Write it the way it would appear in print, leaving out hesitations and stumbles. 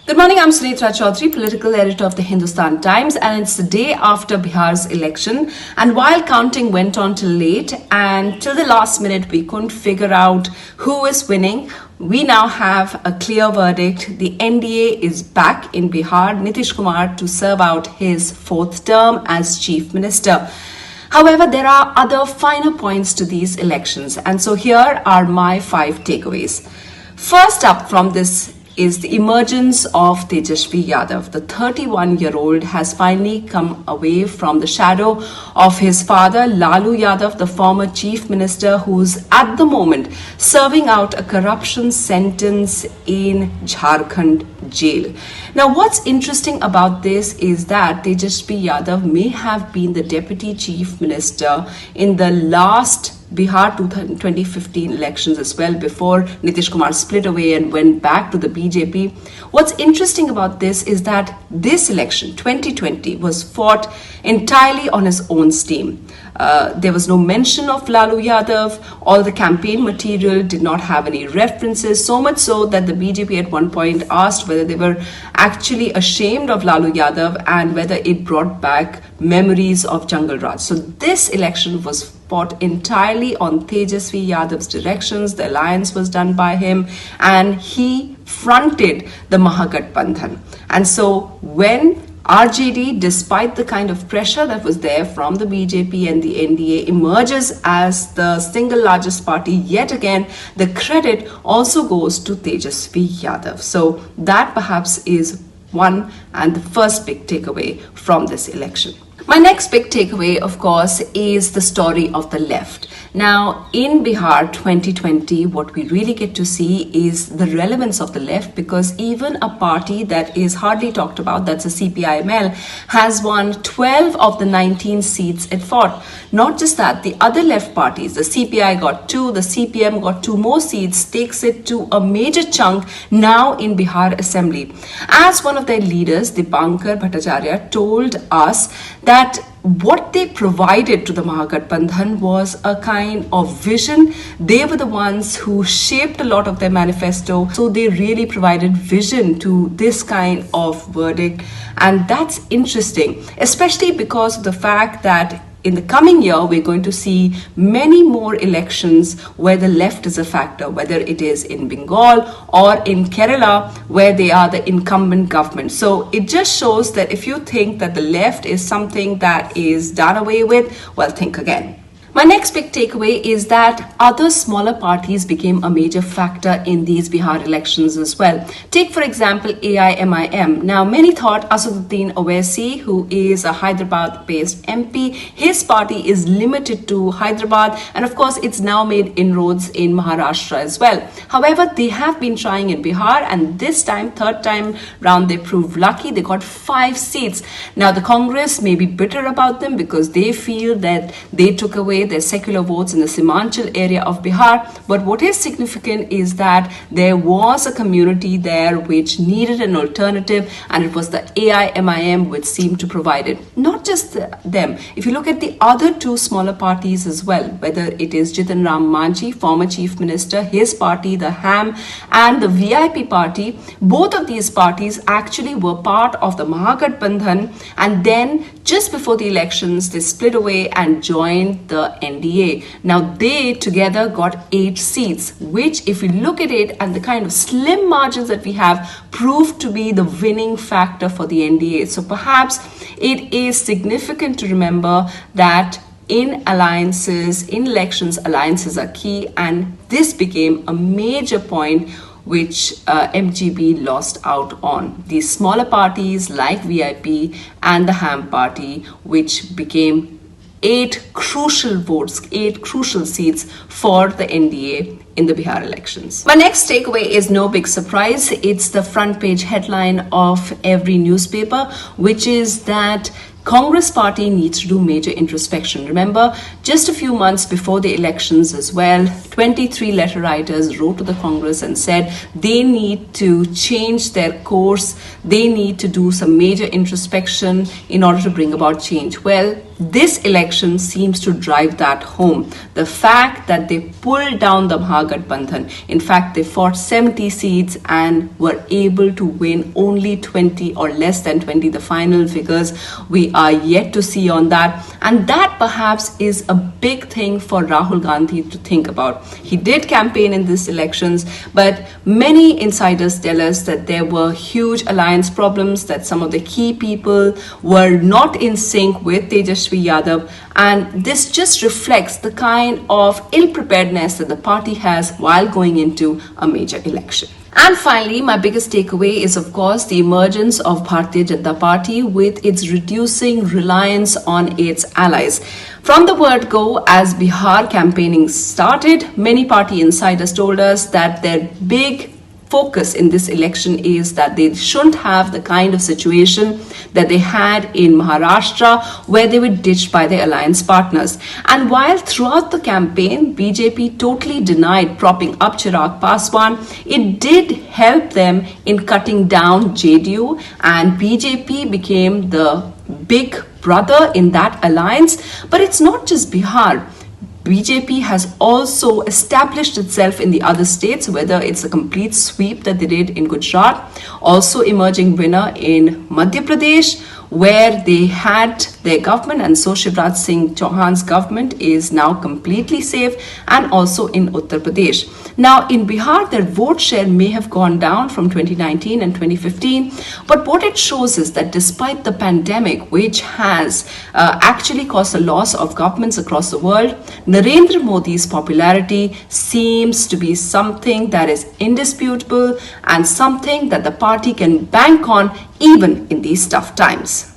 Good morning, I'm Sunitra Chaudhary, political editor of the Hindustan Times, and it's the day after Bihar's election. And while counting went on till late and till the last minute we couldn't figure out who is winning, we now have a clear verdict. The NDA is back in Bihar, Nitish Kumar to serve out his fourth term as chief minister. However, there are other finer points to these elections, and so here are my 5 takeaways. First up from this is the emergence of Tejasvi Yadav. The 31-year-old has finally come away from the shadow of his father, Lalu Yadav, the former chief minister, who's at the moment serving out a corruption sentence in Jharkhand jail. Now, what's interesting about this is that Tejasvi Yadav may have been the deputy chief minister in the last Bihar 2015 elections as well, before Nitish Kumar split away and went back to the BJP. What's interesting about this is that this election, 2020, was fought entirely on his own steam. There was no mention of Lalu Yadav. All the campaign material did not have any references, so much so that the BJP at one point asked whether they were actually ashamed of Lalu Yadav and whether it brought back memories of Jungle Raj. So this election was fought entirely on Tejasvi Yadav's directions. The alliance was done by him and he fronted the Mahagathbandhan. And so when RJD, despite the kind of pressure that was there from the BJP and the NDA, emerges as the single largest party, yet again, the credit also goes to Tejasvi Yadav. So that perhaps is one and the first big takeaway from this election. My next big takeaway, of course, is the story of the left. Now, in Bihar 2020, what we really get to see is the relevance of the left, because even a party that is hardly talked about, that's a CPI-ML, has won 12 of the 19 seats it fought. Not just that, the other left parties, the CPI got 2, the CPM got 2 more seats, takes it to a major chunk now in Bihar Assembly. As one of their leaders, Dipankar Bhattacharya, told us that what they provided to the Mahagathbandhan was a kind of vision. They were the ones who shaped a lot of their manifesto, so they really provided vision to this kind of verdict. And that's interesting, especially because of the fact that in the coming year, we're going to see many more elections where the left is a factor, whether it is in Bengal or in Kerala, where they are the incumbent government. So it just shows that if you think that the left is something that is done away with, well, think again. My next big takeaway is that other smaller parties became a major factor in these Bihar elections as well. Take, for example, AIMIM. Now, many thought Asaduddin Owaisi, who is a Hyderabad-based MP, his party is limited to Hyderabad, and of course, it's now made inroads in Maharashtra as well. However, they have been trying in Bihar, and this time, third time round, they proved lucky. They got 5 seats. Now, the Congress may be bitter about them because they feel that they took away their secular votes in the Simhanchal area of Bihar. But what is significant is that there was a community there which needed an alternative, and it was the AIMIM which seemed to provide it. Not just them. If you look at the other 2 smaller parties as well, whether it is Jitan Ram Manjhi, former chief minister, his party, the HAM, and the VIP party, both of these parties actually were part of the Mahagathbandhan, and then just before the elections, they split away and joined the NDA. Now, they together got 8 seats, which, if you look at it and the kind of slim margins that we have, proved to be the winning factor for the NDA. So perhaps it is significant to remember that in alliances, in elections, alliances are key, and this became a major point which MGB lost out on. These smaller parties like VIP and the HAM party, which became 8 crucial votes, 8 crucial seats for the NDA in the Bihar elections. My next takeaway is no big surprise. It's the front page headline of every newspaper, which is that Congress party needs to do major introspection. Remember, just a few months before the elections as well, 23 letter writers wrote to the Congress and said they need to change their course, they need to do some major introspection in order to bring about change. Well, this election seems to drive that home. The fact that they pulled down the Mahagathbandhan, in fact, they fought 70 seats and were able to win only 20 or less than 20. The final figures we are yet to see on that. And that perhaps is a big thing for Rahul Gandhi to think about. He did campaign in these elections, but many insiders tell us that there were huge alliance problems, that some of the key people were not in sync with Tejasvi Yadav, and this just reflects the kind of ill-preparedness that the party has while going into a major election. And finally, my biggest takeaway is, of course, the emergence of Bharatiya Janata Party with its reducing reliance on its allies. From the word go, as Bihar campaigning started, many party insiders told us that their big focus in this election is that they shouldn't have the kind of situation that they had in Maharashtra, where they were ditched by their alliance partners. And while throughout the campaign, BJP totally denied propping up Chirag Paswan, it did help them in cutting down JDU, and BJP became the big brother in that alliance. But it's not just Bihar. BJP has also established itself in the other states, whether it's a complete sweep that they did in Gujarat, also emerging winner in Madhya Pradesh, where they had their government, and so Shivraj Singh Chauhan's government is now completely safe, and also in Uttar Pradesh. Now in Bihar, their vote share may have gone down from 2019 and 2015, but what it shows is that despite the pandemic, which has actually caused a loss of governments across the world, Narendra Modi's popularity seems to be something that is indisputable and something that the party can bank on even in these tough times.